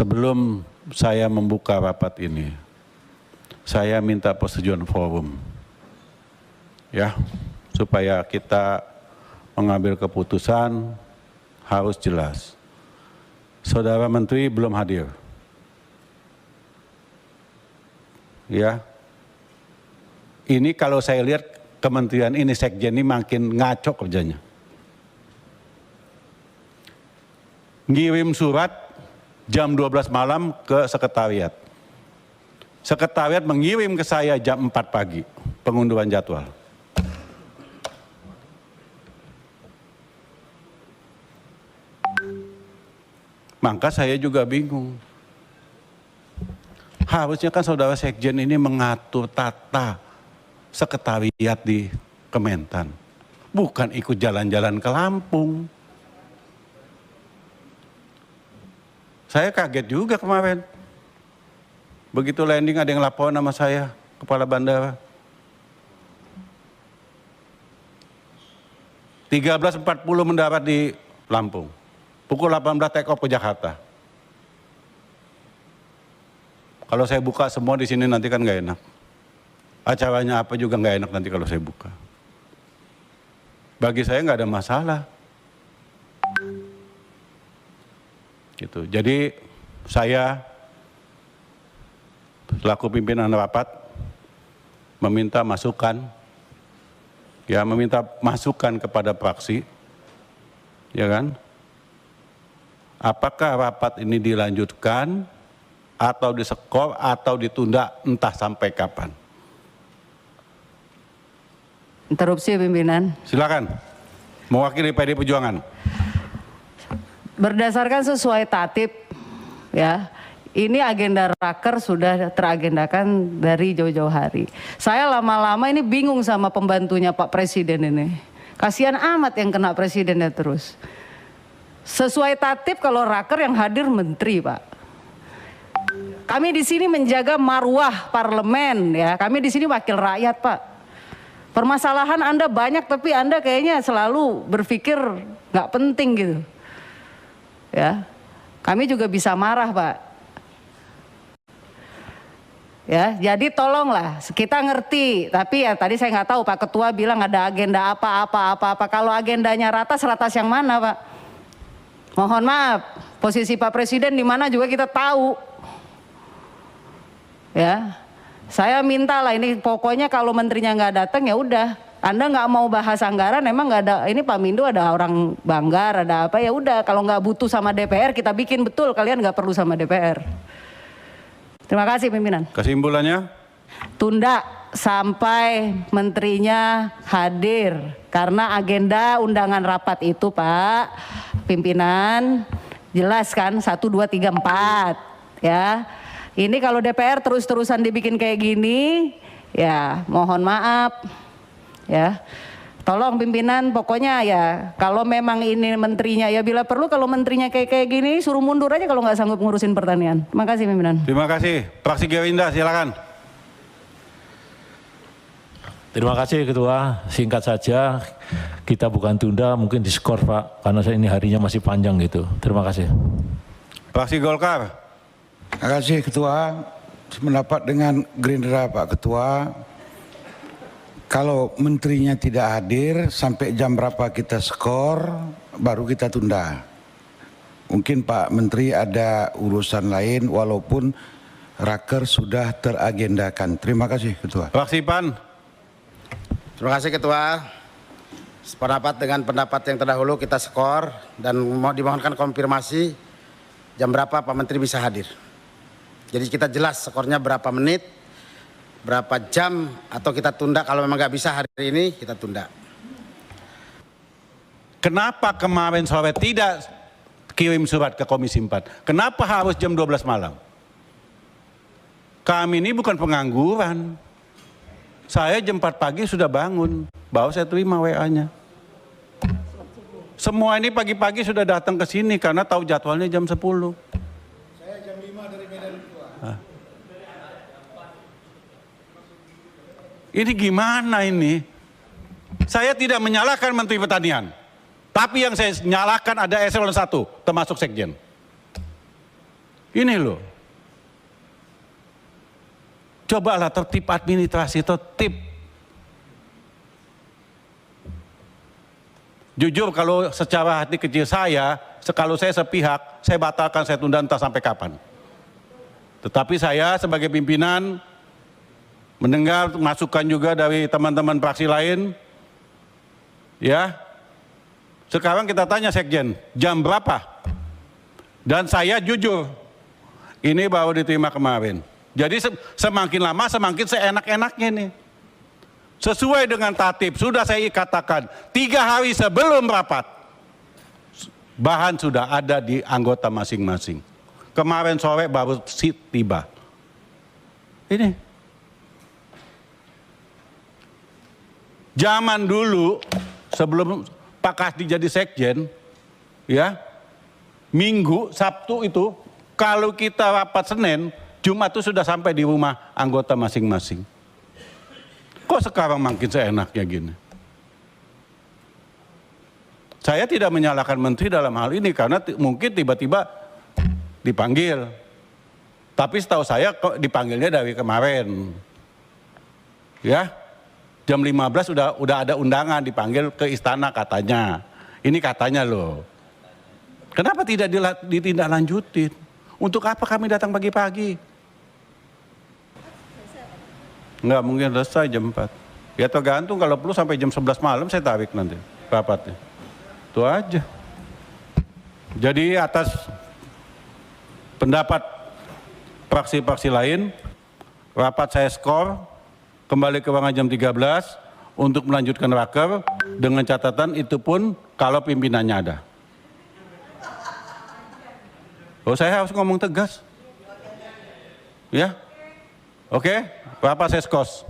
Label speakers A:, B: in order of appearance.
A: Sebelum saya membuka rapat ini, saya minta persetujuan forum, ya, supaya kita mengambil keputusan harus jelas. Saudara Menteri belum hadir, ya. Ini kalau saya lihat kementerian ini, sekjen ini makin ngaco kerjanya. Ngirim surat jam 12 malam ke sekretariat. Sekretariat mengirim ke saya jam 4 pagi, pengunduran jadwal. Maka saya juga bingung. Harusnya kan saudara sekjen ini mengatur tata sekretariat di Kementan. Bukan ikut jalan-jalan ke Lampung. Saya kaget juga kemarin. Begitu landing ada yang lapor nama saya, kepala bandara. 13.40 mendarat di Lampung. Pukul 18 take off ke Jakarta. Kalau saya buka semua di sini nanti kan nggak enak. Acaranya apa juga nggak enak nanti kalau saya buka. Bagi saya nggak ada masalah. Gitu. Jadi saya selaku pimpinan rapat meminta masukan, ya, meminta masukan kepada fraksi, ya kan? Apakah rapat ini dilanjutkan atau diskor atau ditunda entah sampai kapan?
B: Interupsi pimpinan.
A: Silakan, mewakili PD Perjuangan.
B: Berdasarkan sesuai tatip, ya, ini agenda raker sudah teragendakan dari jauh-jauh hari. Saya lama-lama ini bingung sama pembantunya Pak Presiden ini. Kasihan amat yang kena presidennya terus. Sesuai tatip kalau raker yang hadir menteri, Pak. Kami di sini menjaga marwah parlemen, ya. Kami di sini wakil rakyat, Pak. Permasalahan Anda banyak tapi Anda kayaknya selalu berpikir nggak penting gitu. Ya, kami juga bisa marah, Pak. Ya, jadi tolonglah, kita ngerti. Tapi ya tadi saya nggak tahu Pak Ketua bilang ada agenda apa. Kalau agendanya ratas yang mana, Pak? Mohon maaf, posisi Pak Presiden di mana juga kita tahu. Ya, saya minta lah ini pokoknya kalau menterinya nggak datang ya udah. Anda nggak mau bahas anggaran, emang nggak ada, ini Pak Mindo ada orang Banggar, ada apa, ya udah kalau nggak butuh sama DPR kita bikin betul, kalian nggak perlu sama DPR. Terima kasih pimpinan.
A: Kesimpulannya?
B: Tunda sampai menterinya hadir, karena agenda undangan rapat itu Pak pimpinan jelas kan 1, 2, 3, 4 ya. Ini kalau DPR terus-terusan dibikin kayak gini, ya mohon maaf. Ya, tolong pimpinan pokoknya ya kalau memang ini menterinya ya bila perlu kalau menterinya kayak gini suruh mundur aja kalau nggak sanggup ngurusin pertanian. Terima kasih pimpinan.
A: Terima kasih. Fraksi Gerindra silakan.
C: Terima kasih Ketua. Singkat saja, kita bukan tunda, mungkin diskor Pak, karena ini harinya masih panjang gitu. Terima kasih.
A: Fraksi Golkar.
D: Terima kasih Ketua. Sependapat dengan Gerindra Pak Ketua. Kalau menterinya tidak hadir, sampai jam berapa kita skor, baru kita tunda. Mungkin Pak Menteri ada urusan lain, walaupun raker sudah teragendakan. Terima kasih Ketua.
A: Fraksi PAN.
E: Terima kasih Ketua. Sependapat dengan pendapat yang terdahulu kita skor dan mau dimohonkan konfirmasi jam berapa Pak Menteri bisa hadir. Jadi kita jelas skornya berapa menit, berapa jam, atau kita tunda kalau memang nggak bisa hari ini kita tunda.
A: Kenapa kemarin sore tidak kirim surat ke Komisi 4? Kenapa harus jam 12 malam? Kami ini bukan pengangguran. Saya jam 4 pagi sudah bangun, baru saya terima WA-nya. Semua ini pagi-pagi sudah datang ke sini karena tahu jadwalnya jam 10.
D: Saya jam 5 dari Medan.
A: Ini gimana ini? Saya tidak menyalahkan Menteri Pertanian. Tapi yang saya nyalahkan ada eselon 1, termasuk Sekjen. Ini loh. Cobalah tertib administrasi, tertib. Jujur kalau secara hati kecil saya, kalau saya sepihak, saya batalkan, saya tunda entah sampai kapan. Tetapi saya sebagai pimpinan mendengar masukan juga dari teman-teman fraksi lain, ya. Sekarang kita tanya Sekjen, jam berapa? Dan saya jujur, ini baru diterima kemarin. Jadi semakin lama semakin seenak-enaknya nih. Sesuai dengan tatib, sudah saya katakan 3 hari sebelum rapat, bahan sudah ada di anggota masing-masing. Kemarin sore baru tiba. Ini. Zaman dulu, sebelum Pak Kasdi jadi sekjen, ya, Minggu, Sabtu itu, kalau kita rapat Senin, Jumat itu sudah sampai di rumah anggota masing-masing. Kok sekarang makin seenaknya gini? Saya tidak menyalahkan menteri dalam hal ini karena mungkin tiba-tiba dipanggil. Tapi setahu saya kok dipanggilnya dari kemarin. Ya, jam 15 udah ada undangan dipanggil ke istana katanya. Ini katanya loh. Kenapa tidak ditindaklanjutin? Untuk apa kami datang pagi-pagi? Enggak mungkin selesai jam 4. Ya tergantung, kalau perlu sampai jam 11 malam saya tarik nanti rapatnya. Itu aja. Jadi atas pendapat fraksi-fraksi lain, rapat saya skor, kembali ke ruangan jam 13 untuk melanjutkan raker dengan catatan itu pun kalau pimpinannya ada. Oh, saya harus ngomong tegas. Ya. Oke, rapat saya skos.